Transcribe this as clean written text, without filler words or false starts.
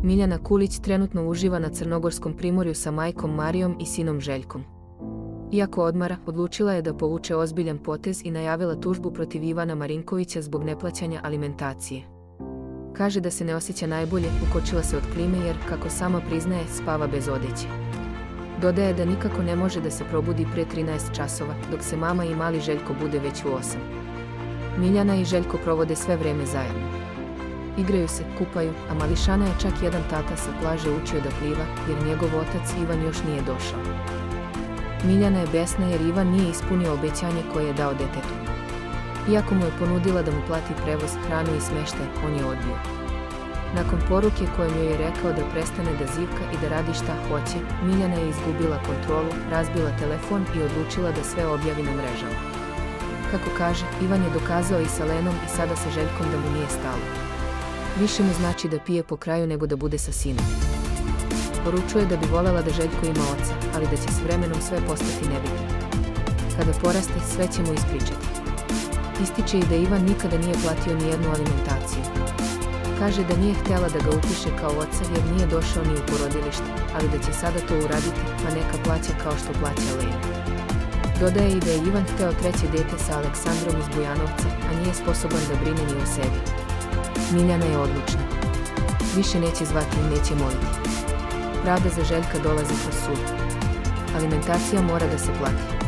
Miljana Kulić trenutno uživa na crnogorskom primorju sa majkom Marijom i sinom Željkom. Iako odmara, odlučila je da povuče ozbiljan potez i najavila tužbu protiv Ivana Marinkovića zbog neplaćanja alimentacije. Kaže da se ne osjeća najbolje, ukočila se od klime jer, kako sama priznaje, spava bez odeće. Dodaje da nikako ne može da se probudi pre 13 časova, dok se mama i mali Željko bude već u 8. Miljana i Željko provode sve vreme zajedno. Igraju se, kupaju, a mališana je čak jedan tata sa plaže učio da pliva, jer njegov otac Ivan još nije došao. Miljana je besna jer Ivan nije ispunio obećanje koje je dao detetu. Iako mu je ponudila da mu plati prevoz, hranu i smeštaj, on je odbio. Nakon poruke kojom joj je rekao da prestane da zivka i da radi šta hoće, Miljana je izgubila kontrolu, razbila telefon i odlučila da sve objavi na mrežama. Kako kaže, Ivan je dokazao i sa Lenom i sada sa Željkom da mu nije stalo. Više mu znači da pije po kraju nego da bude sa sinom. Poručuje da bi volela da Željko ima oca, ali da će s vremenom sve postati nebitno. Kada poraste, sve će mu ispričati. Ističe i da Ivan nikada nije platio nijednu alimentaciju. Kaže da nije htjela da ga upiše kao oca jer nije došao ni u porodilište, ali da će sada to uraditi, pa neka plaća kao što plaća Lena. Dodaje i da je Ivan hteo treće dete sa Aleksandrom iz Bujanovca, a nije sposoban da brine ni o sebi. Miljana je odlučna. Više neće zvati i neće moliti. Pravda za Željka dolazi kroz sud. Alimentacija mora da se plati.